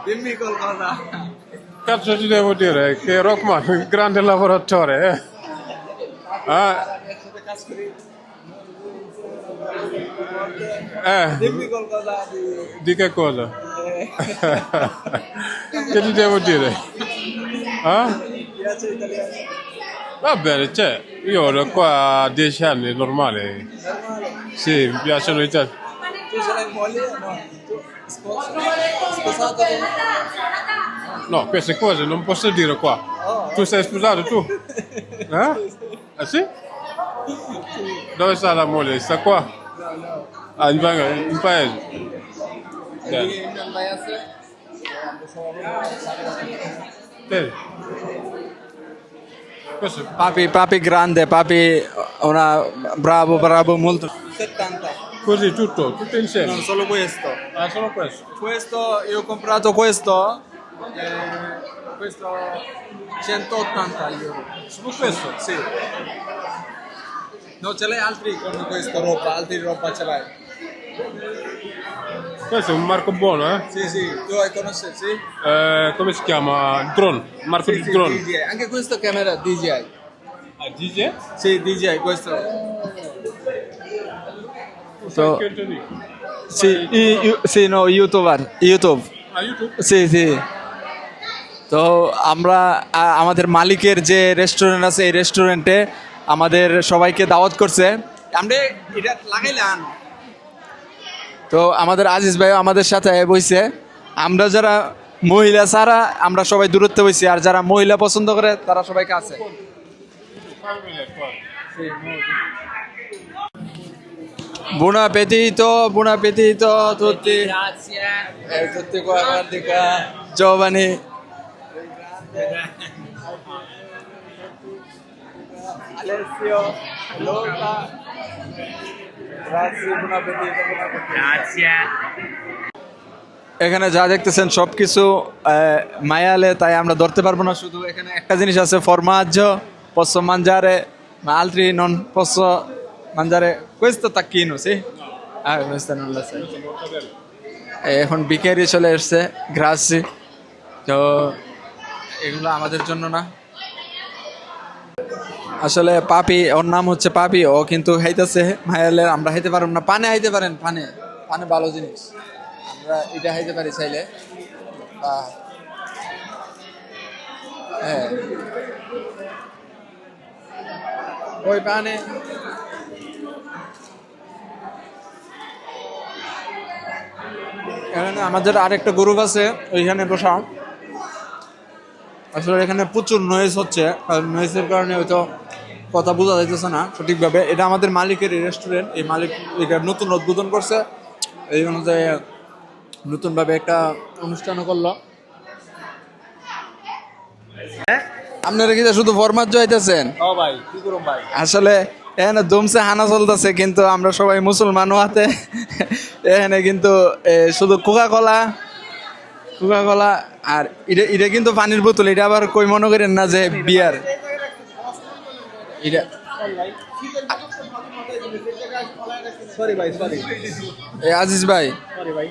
Dimmi qualcosa. Cazzo ti devo dire? Che Rockman, grande lavoratore, eh? Ah, Dimmi qualcosa di che cosa? eh, Che ti devo dire? Ah? piace italiano. Va bene, cioè, io ero qua a 10 anni, è normale. Normale. Sì, mi piacciono i te. Tu ce l'hai moglie? No. Tu sposato con... No, queste cose non posso dire qua. Oh, Tu sei sposato tu? Eh? Ah sì? Dove sta la moglie? Sta qua? no, no. Ah, in paese. E Bene. lì non vai a essere? Vedi? Questo Papi grande, papi una bravo molto. 70. così tutto insieme. Non solo questo. Ah, solo questo. Questo, io ho comprato questo. Questo 180 euro. Solo questo? Sì. No, ce l'hai altri con questa roba, altri roba ce l'hai. Questo è un marco buono, eh? Sì, sì, tu hai conosciuto, sì? Come si chiama? Drone. Marco Sì, di sì, drone. DJI. Anche questo camera DJI. Ah, DJ? Sì, DJI, questo. So, Che te dico? sì, no, YouTuber, YouTube. Ah, YouTube? জি তো আমরা আমাদের মালিকের যে restaurant আছে এই রেস্টুরেন্টে আমাদের সবাইকে দাওয়াত করছে আমরা এটা লাগাইলাম। তো আমাদের আজিজ ভাই আমাদের সাথে বইছে আমরা যারা মহিলা ছাড়া আমরা সবাই দূরত্বে বইছি আর যারা মহিলা পছন্দ করে তারা সবাই কাছে buon appetito a tutti tutti qua guardi qua giovani Alessio, Lola. Grazie, buon appetito, buon appetito. Grazie. এখানে যা দেখতেছেন সবকিছু মায়ালে তাই আমরা ধরতে পারবো না শুধু এখানে একটা জিনিস আছে formaggio posso mangiare ma altri non posso mangiare questo tacchino sì? questo non lo sai এখন বিকেরি চলে এসছে গ্রাসি তো এগুলো আমাদের জন্য না আসলে পাপি ওর নাম হচ্ছে পাপি ও কিন্তু খাইতেছে মায়ালে আমরা খাইতে পারবো না পানে খাইতে পারেন পানে পানে ভালো জিনিস আমরা এটা খাইতে পারি চাইলে হ্যাঁ ওই পানে এখানে আমাদের আরেকটা গ্রুপ আছে ওইখানে বসা আসলে এখানে প্রচুর নয়েজ হচ্ছে আর নয়েজের কারণে হয়তো কথা বোঝা যাইতেছে না সঠিকভাবে এটা আমাদের মালিকের রেস্টুরেন্ট এই মালিক এটা নতুন উদ্বোধন করছে এই অনুযায়ী নতুনভাবে একটা অনুষ্ঠানও করলো আপনারা কি শুধু ফরমাজ্য হইতেছেন ও ভাই, কি করুম ভাই? আসলে এখানে দমসে হানা চলতেছে কিন্তু আমরা সবাই মুসলমান হাতে এখানে কিন্তু শুধু কোকা কলা আর এটা কিন্তু পানির বোতল এটা আবার কই মনে করেন না যে বিয়ার এটা সরি ভাই, সরি। আজিজ ভাই সরি ভাই।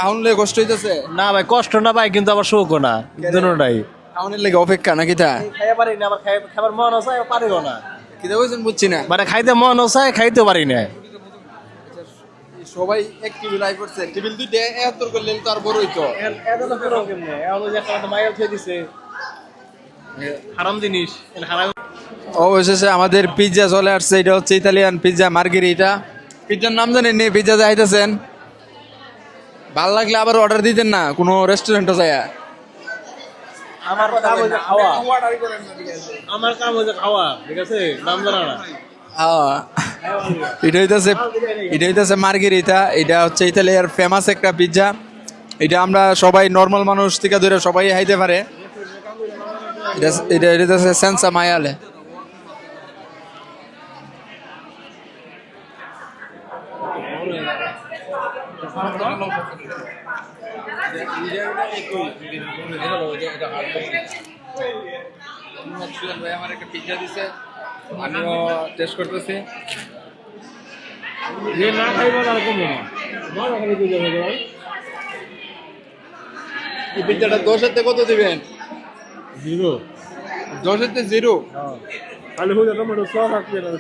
আউনলে কষ্ট হইতেছে না ভাই কষ্ট না ভাই কিন্তু আবার শোকও না দুটোটাই আউনের লেগে অপেক্ষা নাকি তা খাইতে পারি না আবার খাবার মন আছে পারিও না কিতা কইছেন বুঝছি না মানে খাইতে মন আছে খাইতে পারি না সবাই এক টেবিল আই করছে টেবিল দুইটা এত করলে তো আর বড় হইতো হারাম জিনিস হারাম অবশেষে আমাদের পিৎজা চলে আসছে এটা হচ্ছে ইতালিয়ান পিৎজা মার্গেরিটা পিৎজার নাম জানেন নি পিৎজা যাইতেছেন ভাল লাগলে আবার অর্ডার দিতেন না কোনো রেস্টুরেন্টে যায় আমার কাম হচ্ছে খাওয়া আমার কাম হচ্ছে খাওয়া ঠিক আছে নাম জানা না এটা হইতেছে মার্গেরিটা এটা হচ্ছে ইতালিয়ার ফেমাস একটা পিৎজা এটা আমরা সবাই নর্মাল মানুষ থেকে ধরে সবাই খাইতে পারে এটা হইতেছে সেন্সা মায়ালে আমার একটা পিৎজা দিছে আমিও টেস্ট করতেছি না খাইবার আর কমো না এই পিজ্জাটা 10-এর কত দিবেন? জিরো 10-এর 0? খালি হয়ে টমেটো সস থাকবে না